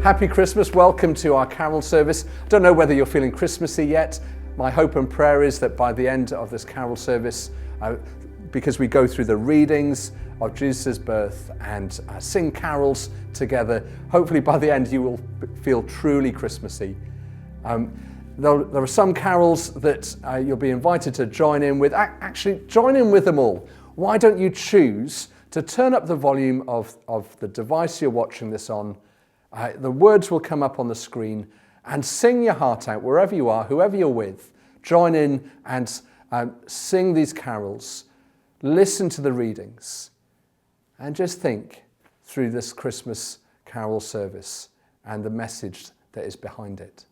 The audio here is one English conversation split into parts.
Happy Christmas, welcome to our carol service. I don't know whether you're feeling Christmassy yet. My hope and prayer is that by the end of this carol service, because we go through the readings of Jesus' birth and sing carols together, hopefully by the end you will feel truly Christmassy. There are some carols that you'll be invited to join in with. Actually, join in with them all. Why don't you choose to turn up the volume of the device you're watching this on? The words will come up on the screen, and sing your heart out wherever you are, whoever you're with. Join in and sing these carols. Listen to the readings and just think through this Christmas carol service and the message that is behind it.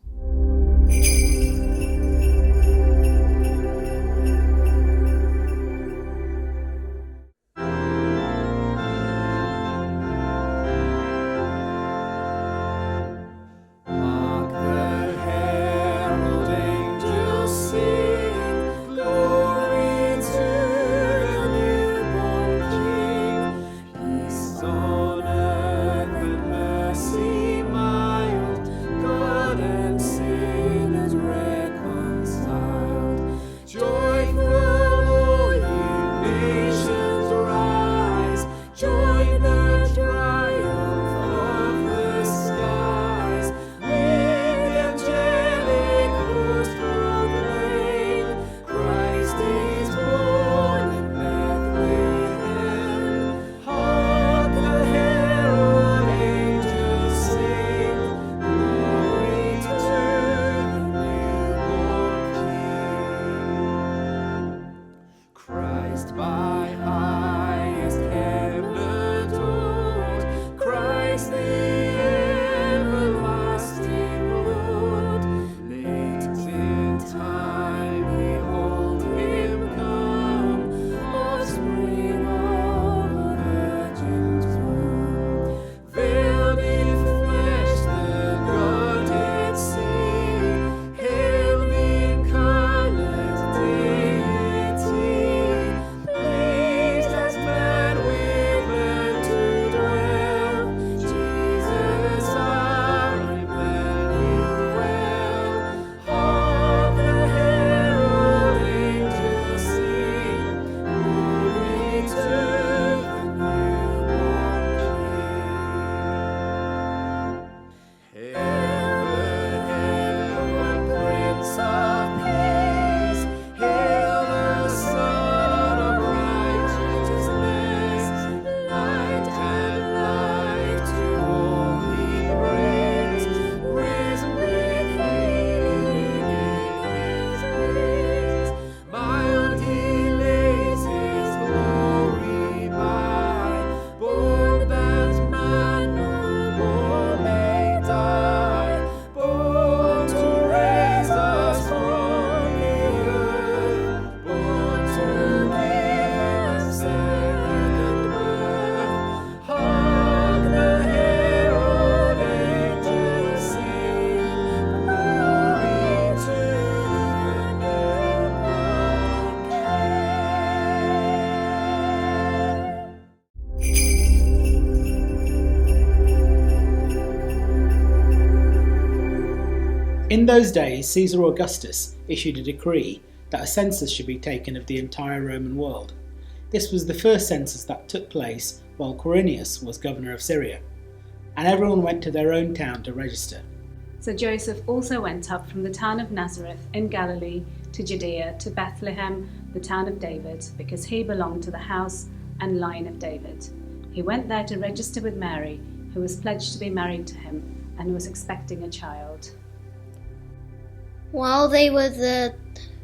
In those days, Caesar Augustus issued a decree that a census should be taken of the entire Roman world. This was the first census that took place while Quirinius was governor of Syria, and everyone went to their own town to register. So Joseph also went up from the town of Nazareth in Galilee to Judea to Bethlehem, the town of David, because he belonged to the house and line of David. He went there to register with Mary, who was pledged to be married to him and was expecting a child. While they were there,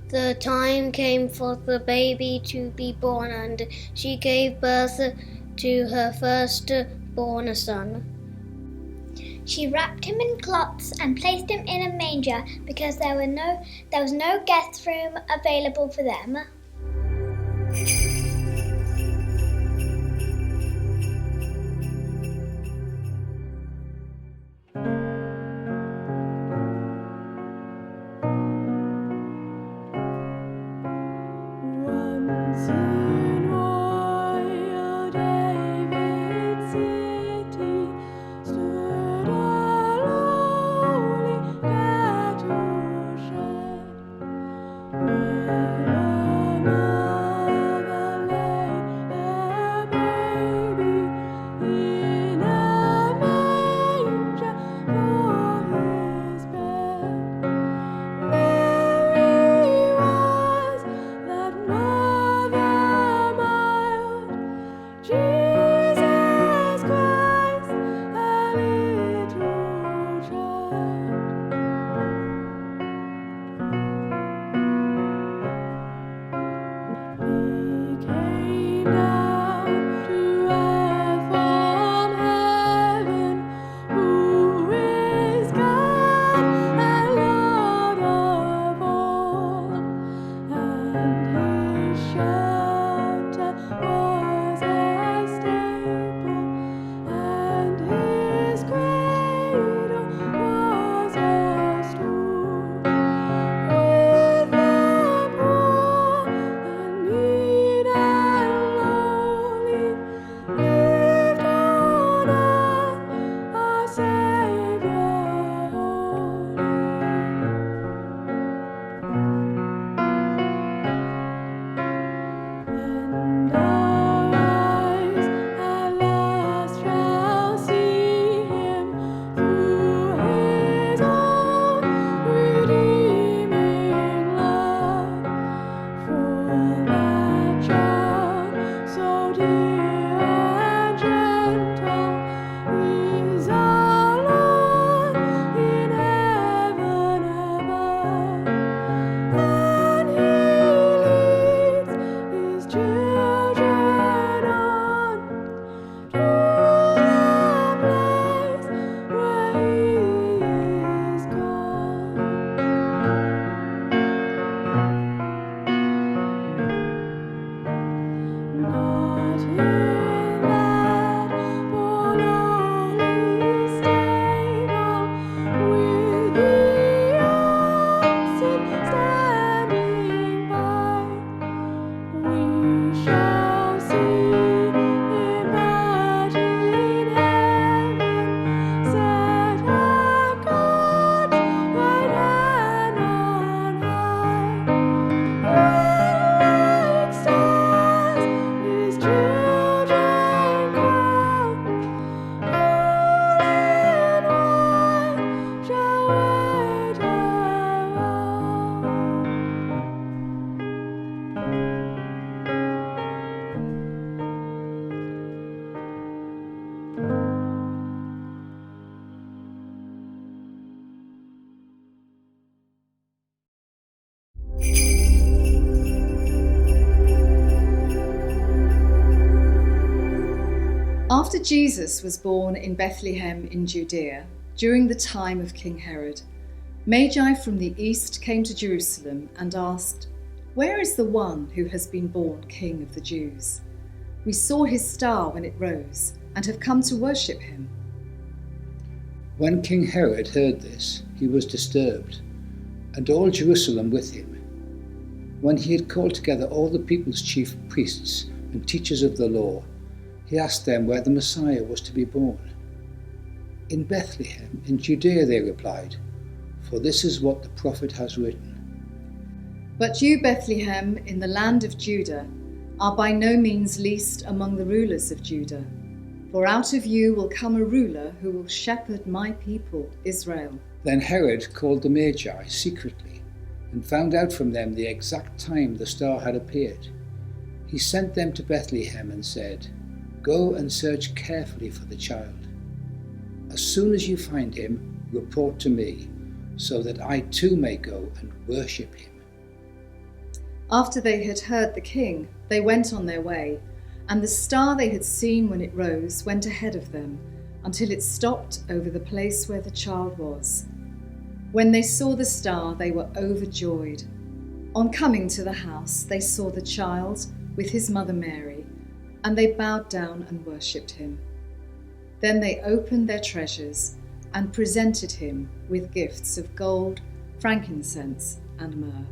the time came for the baby to be born, and she gave birth to her firstborn son. She wrapped him in cloths and placed him in a manger because there was no guest room available for them. David city stood After Jesus was born in Bethlehem in Judea, during the time of King Herod, magi from the east came to Jerusalem and asked, "Where is the one who has been born King of the Jews? We saw his star when it rose and have come to worship him." When King Herod heard this, he was disturbed, and all Jerusalem with him. When he had called together all the people's chief priests and teachers of the law, he asked them where the Messiah was to be born. "In Bethlehem, in Judea," they replied, "for this is what the prophet has written. "But you, Bethlehem, in the land of Judah, are by no means least among the rulers of Judah. For out of you will come a ruler who will shepherd my people, Israel." Then Herod called the magi secretly and found out from them the exact time the star had appeared. He sent them to Bethlehem and said, "Go and search carefully for the child. As soon as you find him, report to me, so that I too may go and worship him." After they had heard the king, they went on their way, and the star they had seen when it rose went ahead of them, until it stopped over the place where the child was. When they saw the star, they were overjoyed. On coming to the house, they saw the child with his mother Mary, and they bowed down and worshipped him. Then they opened their treasures and presented him with gifts of gold, frankincense, and myrrh.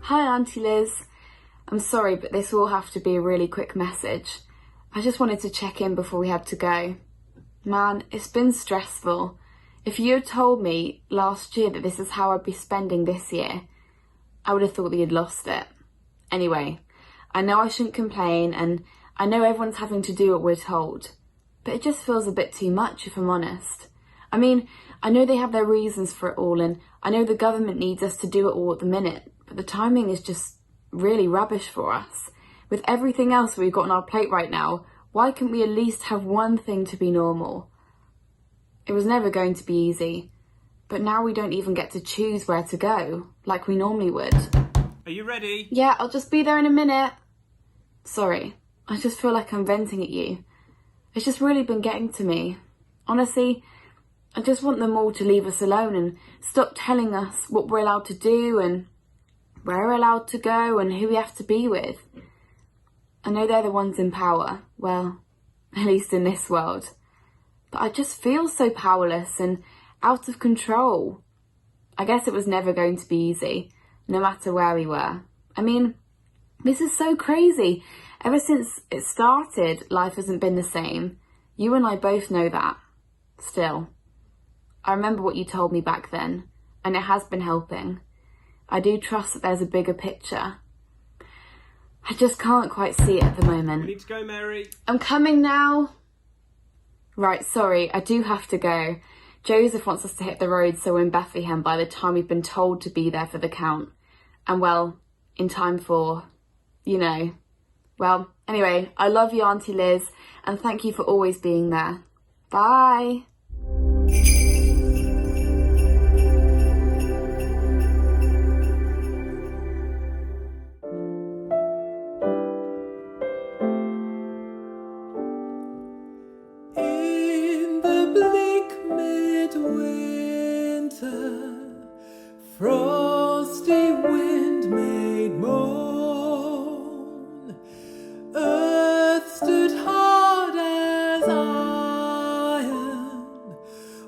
Hi Auntie Liz, I'm sorry but this will have to be a really quick message. I just wanted to check in before we had to go. Man, it's been stressful. If you had told me last year that this is how I'd be spending this year, I would have thought that you'd lost it. Anyway, I know I shouldn't complain, and I know everyone's having to do what we're told, but it just feels a bit too much, if I'm honest. I mean, I know they have their reasons for it all, and I know the government needs us to do it all at the minute, but the timing is just really rubbish for us. With everything else we've got on our plate right now, why can't we at least have one thing to be normal? It was never going to be easy, but now we don't even get to choose where to go, like we normally would. Are you ready? Yeah, I'll just be there in a minute. Sorry, I just feel like I'm venting at you. It's just really been getting to me. Honestly, I just want them all to leave us alone and stop telling us what we're allowed to do and where we're allowed to go and who we have to be with. I know they're the ones in power, well, at least in this world. But I just feel so powerless and out of control. I guess it was never going to be easy, no matter where we were. I mean, this is so crazy. Ever since it started, life hasn't been the same. You and I both know that. Still, I remember what you told me back then, and it has been helping. I do trust that there's a bigger picture. I just can't quite see it at the moment. We need to go, Mary. I'm coming now. Right, sorry, I do have to go. Joseph wants us to hit the road so we're in Bethlehem by the time we've been told to be there for the count. And well, in time for, you know. Well, anyway, I love you, Auntie Liz, and thank you for always being there. Bye. In the bleak midwinter, frosty wind made moan. Earth stood hard as iron,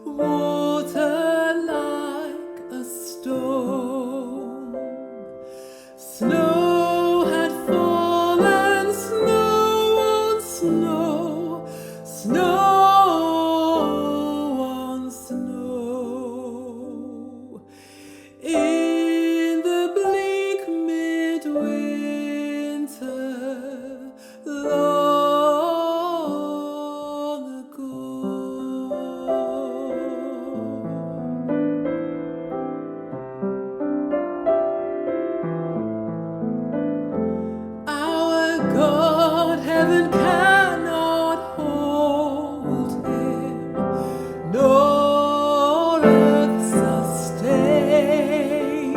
water like a stone. Snow had fallen, snow on snow, snow on snow. In the bleak midwinter, long ago. Our God, heaven cannot hold him, nor earth sustain.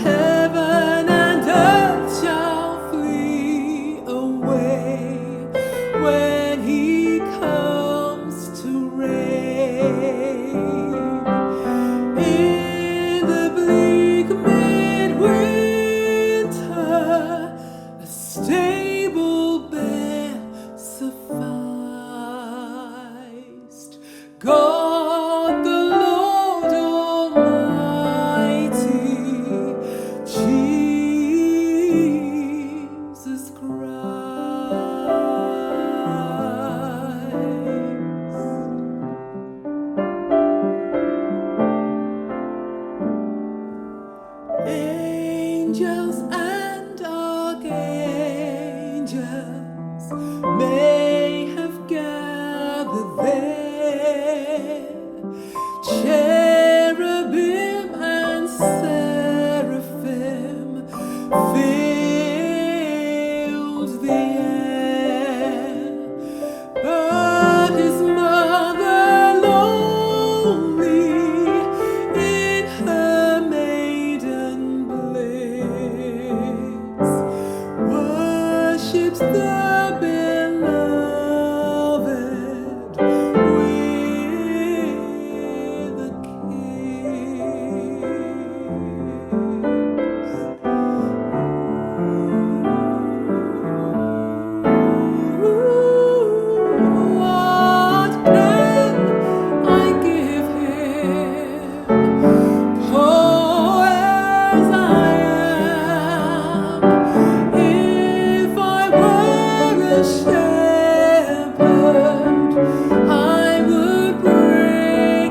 Heaven and earth shall flee away when he comes to reign. In the bleak midwinter, a stable bed sufficed. God the Lord Almighty, Jesus Christ. Angels and archangels may have gathered there. Cherubim and seraphim filled the air. But his mother lonely in her maiden bliss worships the beloved with a What can I give him? Poor as I am, if I were a shepherd, I would bring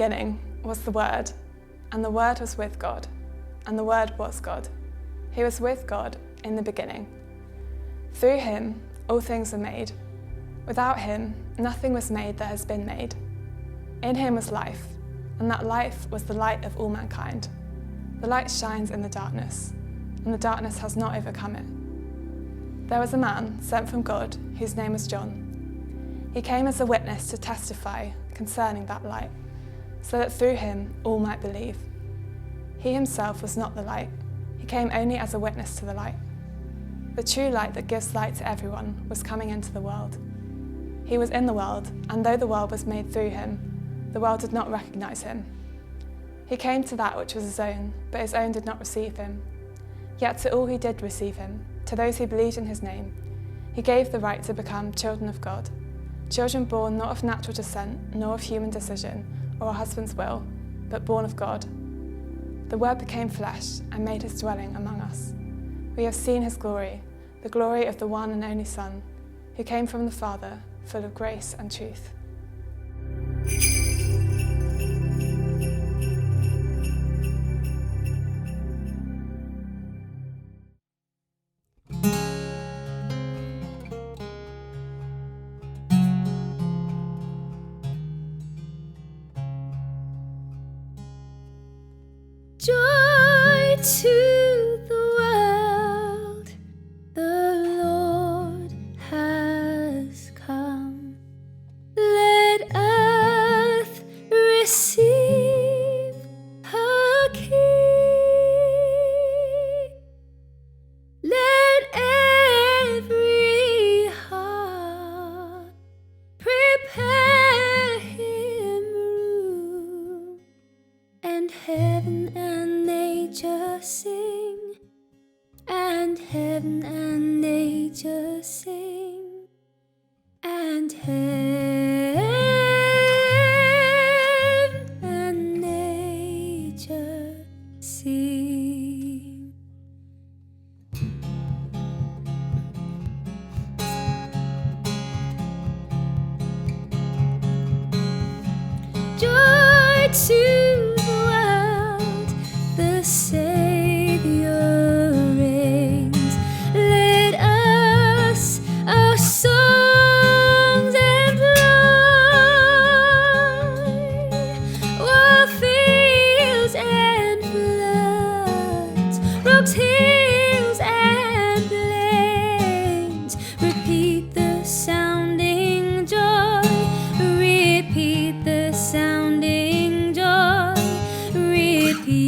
beginning was the Word, and the Word was with God, and the Word was God. He was with God in the beginning. Through him all things were made. Without him nothing was made that has been made. In him was life, and that life was the light of all mankind. The light shines in the darkness, and the darkness has not overcome it. There was a man sent from God whose name was John. He came as a witness to testify concerning that light, so that through him all might believe. He himself was not the light. He came only as a witness to the light. The true light that gives light to everyone was coming into the world. He was in the world, and though the world was made through him, the world did not recognize him. He came to that which was his own, but his own did not receive him. Yet to all who did receive him, to those who believed in his name, he gave the right to become children of God, children born not of natural descent, nor of human decision, or a husband's will, but born of God. The Word became flesh and made his dwelling among us. We have seen his glory, the glory of the one and only Son, who came from the Father, full of grace and truth. Joy to the world, the Lord has come. Let earth receive her King. Let every heart prepare him room, and heaven and nature sing, and heaven and nature sing, and heaven and nature sing. Joy to the world, the Savior reigns. Let us our songs employ, o'er fields and floods, rocks, hills and plains. Repeat the sounding joy, repeat the sounding joy, repeat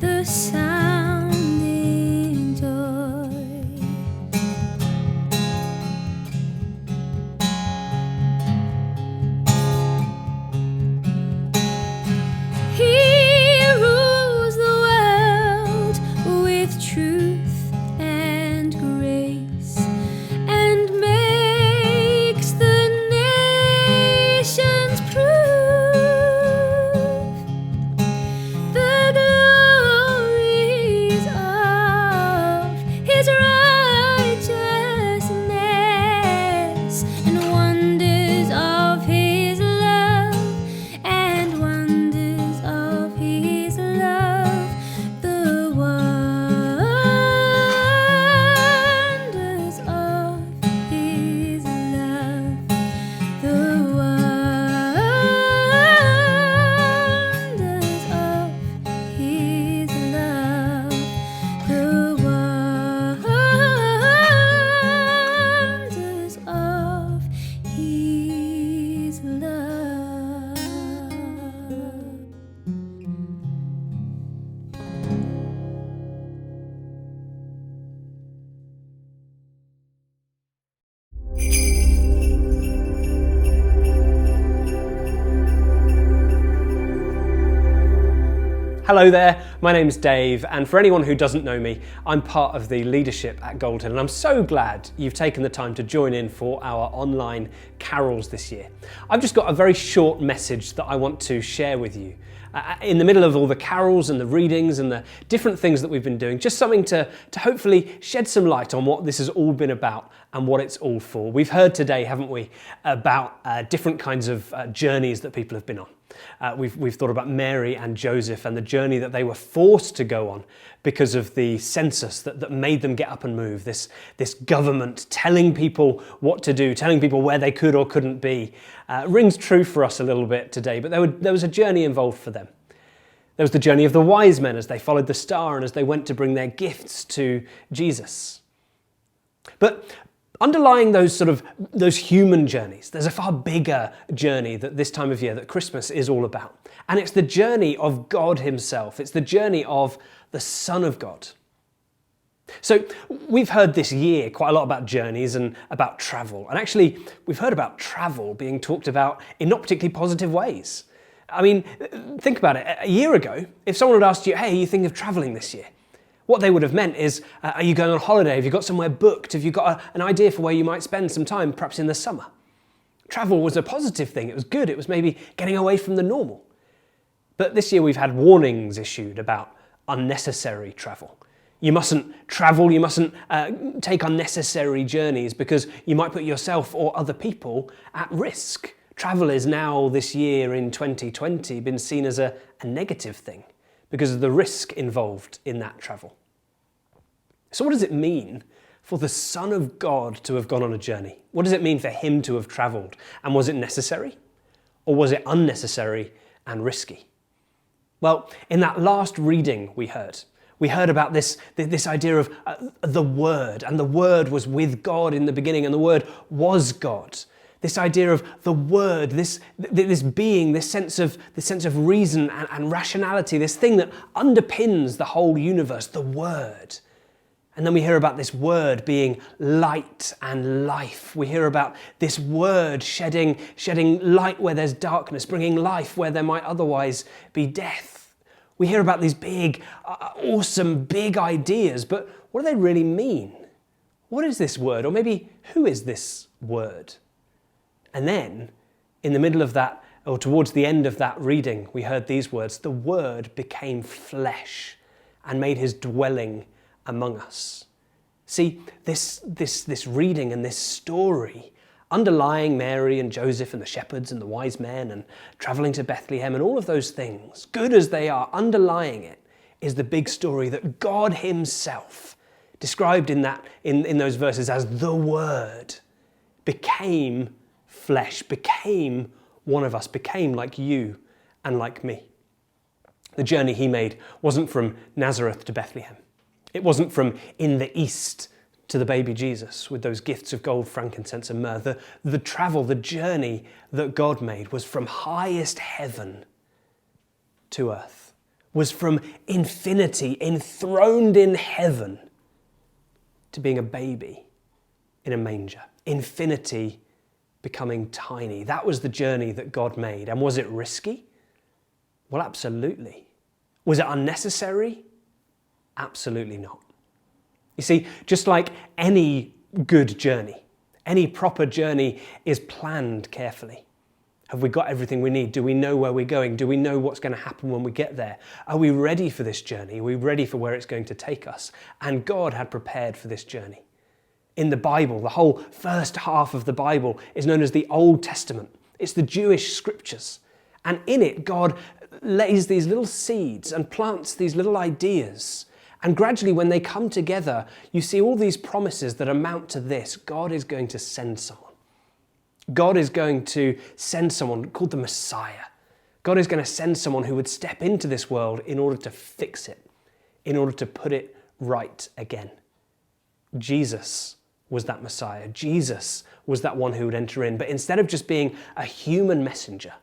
the sounding joy. He rules the world with truth and grace, and makes the nations prove the glories of his righteousness, and wonders of his love, and wonders of his love, the wonders of his love, the wonders of his love, the wonders of his love. Hello there, My name's Dave, and for anyone who doesn't know me, I'm part of the leadership at Goldhill, and I'm so glad you've taken the time to join in for our online carols this year. I've just got a very short message that I want to share with you. In the middle of all the carols and the readings and the different things that we've been doing, just something to hopefully shed some light on what this has all been about and what it's all for. We've heard today, haven't we, about different kinds of journeys that people have been on. We've thought about Mary and Joseph and the journey that they were forced to go on because of the census that made them get up and move. This government telling people what to do, telling people where they could or couldn't be. Rings true for us a little bit today, but there was a journey involved for them. There was the journey of the wise men as they followed the star and as they went to bring their gifts to Jesus. But underlying those human journeys, there's a far bigger journey that this time of year that Christmas is all about. And it's the journey of God himself. It's the journey of the Son of God. So we've heard this year quite a lot about journeys and about travel. And actually, we've heard about travel being talked about in not particularly positive ways. I mean, think about it. A year ago, if someone had asked you, hey, are you thinking of travelling this year? What they would have meant is, are you going on holiday? Have you got somewhere booked? Have you got an idea for where you might spend some time, perhaps in the summer? Travel was a positive thing. It was good. It was maybe getting away from the normal. But this year we've had warnings issued about unnecessary travel. You mustn't travel. You mustn't take unnecessary journeys because you might put yourself or other people at risk. Travel is now, this year in 2020, been seen as a negative thing because of the risk involved in that travel. So what does it mean for the Son of God to have gone on a journey? What does it mean for him to have travelled? And was it necessary? Or was it unnecessary and risky? Well, in that last reading we heard about this idea of the Word, and the Word was with God in the beginning, and the Word was God. This idea of the Word, this being, this sense of reason and rationality, this thing that underpins the whole universe, the Word. And then we hear about this Word being light and life. We hear about this Word shedding light where there's darkness, bringing life where there might otherwise be death. We hear about these big, awesome, big ideas, but what do they really mean? What is this Word? Or maybe, who is this Word? And then, in the middle of that, or towards the end of that reading, we heard these words, the Word became flesh and made his dwelling among us. See, this reading and this story, underlying Mary and Joseph and the shepherds and the wise men and travelling to Bethlehem and all of those things, good as they are, underlying it is the big story that God himself, described in those verses as the Word, became flesh, became one of us, became like you and like me. The journey he made wasn't from Nazareth to Bethlehem. It wasn't from in the east to the baby Jesus with those gifts of gold, frankincense and myrrh. The travel, the journey that God made was from highest heaven to earth, was from infinity, enthroned in heaven, to being a baby in a manger. Infinity becoming tiny. That was the journey that God made. And was it risky? Well, absolutely. Was it unnecessary? Absolutely not. You see, just like any good journey, any proper journey is planned carefully. Have we got everything we need? Do we know where we're going? Do we know what's going to happen when we get there? Are we ready for this journey? Are we ready for where it's going to take us? And God had prepared for this journey. In the Bible, the whole first half of the Bible is known as the Old Testament. It's the Jewish scriptures. And in it, God lays these little seeds and plants these little ideas. And gradually, when they come together, you see all these promises that amount to this. God is going to send someone. God is going to send someone called the Messiah. God is going to send someone who would step into this world in order to fix it, in order to put it right again. Jesus was that Messiah. Jesus was that one who would enter in. But instead of just being a human messenger,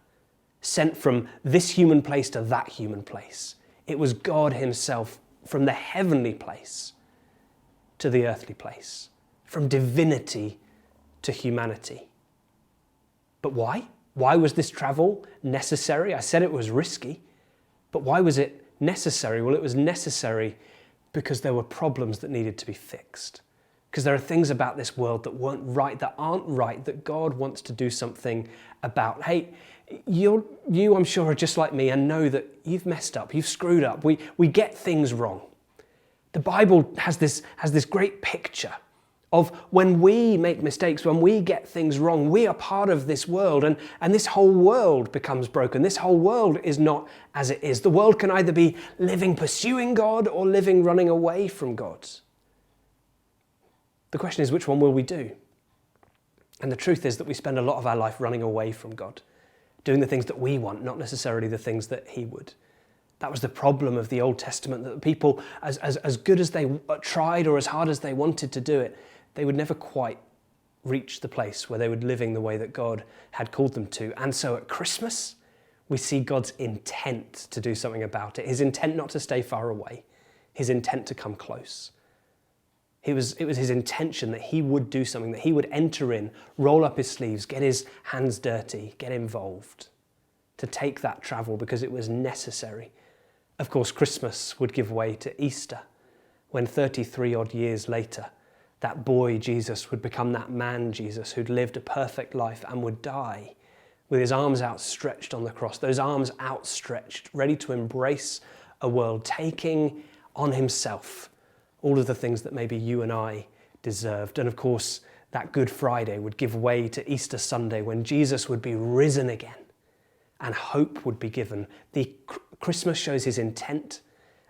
sent from this human place to that human place, it was God himself from the heavenly place to the earthly place, from divinity to humanity. But why? Why was this travel necessary? I said it was risky, but why was it necessary? Well, it was necessary because there were problems that needed to be fixed. Because there are things about this world that weren't right, that aren't right, that God wants to do something about. Hey, you I'm sure, are just like me and know that you've messed up, you've screwed up, we get things wrong. The Bible has this great picture of when we make mistakes, when we get things wrong, we are part of this world, and this whole world becomes broken. This whole world is not as it is. The world can either be living pursuing God or living running away from God. The question is, which one will we do? And the truth is that we spend a lot of our life running away from God, doing the things that we want, not necessarily the things that He would. That was the problem of the Old Testament, that the people, as good as they tried or as hard as they wanted to do it, they would never quite reach the place where they were living the way that God had called them to. And so at Christmas, we see God's intent to do something about it. His intent not to stay far away, His intent to come close. It was His intention that He would do something, that He would enter in, roll up His sleeves, get His hands dirty, get involved, to take that travel because it was necessary. Of course, Christmas would give way to Easter, when 33 odd years later, that boy Jesus would become that man Jesus who'd lived a perfect life and would die with his arms outstretched on the cross, those arms outstretched, ready to embrace a world, taking on Himself all of the things that maybe you and I deserved. And of course, that Good Friday would give way to Easter Sunday, when Jesus would be risen again and hope would be given. The Christmas shows His intent.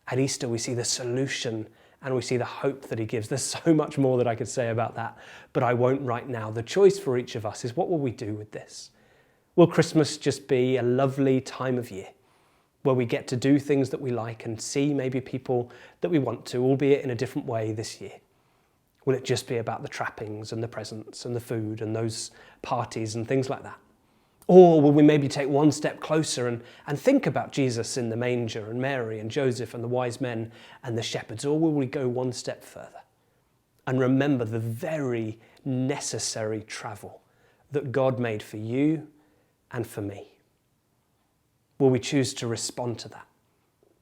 At Easter, we see the solution and we see the hope that He gives. There's so much more that I could say about that, but I won't right now. The choice for each of us is, what will we do with this? Will Christmas just be a lovely time of year where we get to do things that we like and see maybe people that we want to, albeit in a different way this year? Will it just be about the trappings and the presents and the food and those parties and things like that? Or will we maybe take one step closer and think about Jesus in the manger and Mary and Joseph and the wise men and the shepherds? Or will we go one step further and remember the very necessary travel that God made for you and for me? Will we choose to respond to that?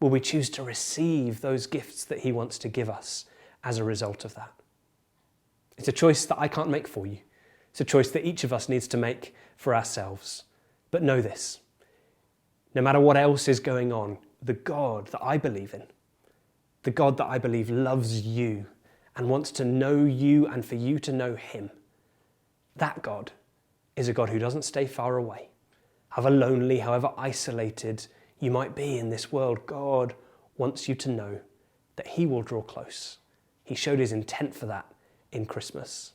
Will we choose to receive those gifts that He wants to give us as a result of that? It's a choice that I can't make for you. It's a choice that each of us needs to make for ourselves. But know this, no matter what else is going on, the God that I believe in, the God that I believe loves you and wants to know you and for you to know Him, that God is a God who doesn't stay far away. However lonely, however isolated you might be in this world, God wants you to know that He will draw close. He showed His intent for that in Christmas.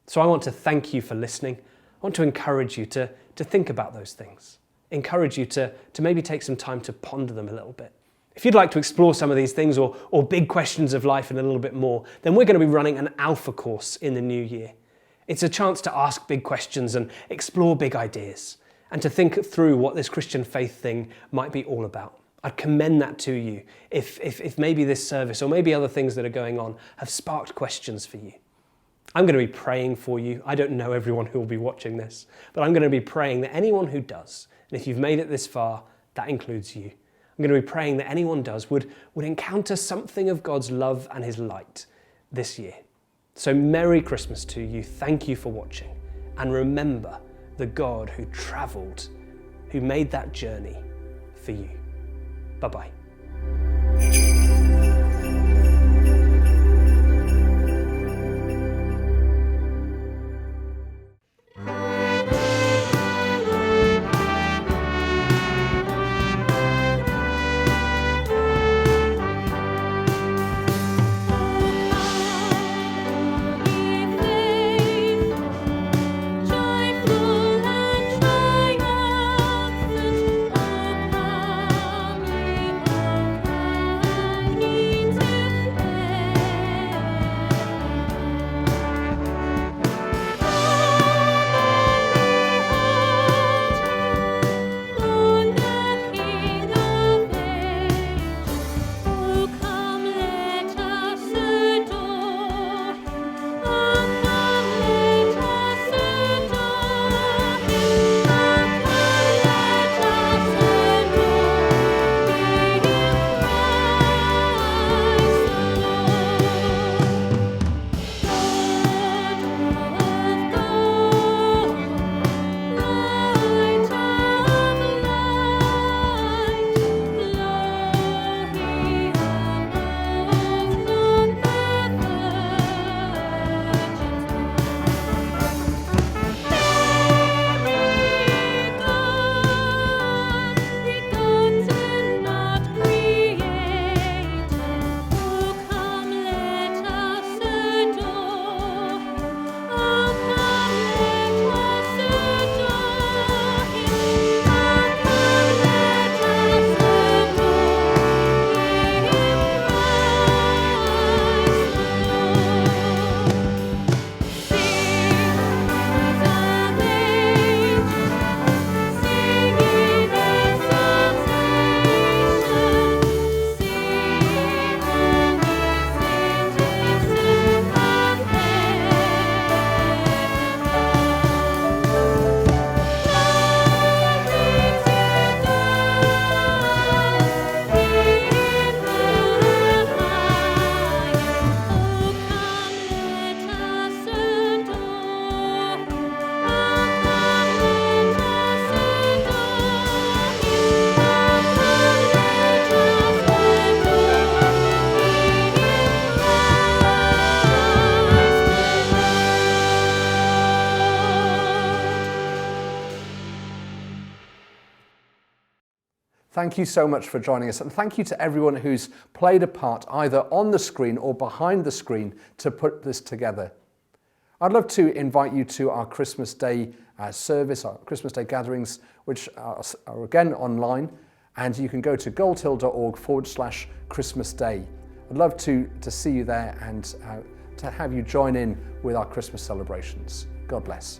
So I want to thank you for listening. I want to encourage you to think about those things. Encourage you to maybe take some time to ponder them a little bit. If you'd like to explore some of these things or big questions of life in a little bit more, then we're going to be running an Alpha course in the new year. It's a chance to ask big questions and explore big ideas and to think through what this Christian faith thing might be all about. I'd commend that to you if maybe this service or maybe other things that are going on have sparked questions for you. I'm going to be praying for you. I don't know everyone who will be watching this, but I'm going to be praying that anyone who does, and if you've made it this far, that includes you. I'm going to be praying that anyone does would encounter something of God's love and His light this year. So Merry Christmas to you. Thank you for watching. And remember the God who travelled, who made that journey for you. Bye-bye. Joyful and triumphant, O come ye Thank you so much for joining us, and thank you to everyone who's played a part either on the screen or behind the screen to put this together. I'd love to invite you to our Christmas Day service, our Christmas Day gatherings, which are again online, and you can go to goldhill.org/Christmas Day. I'd love to see you there and to have you join in with our Christmas celebrations. God bless.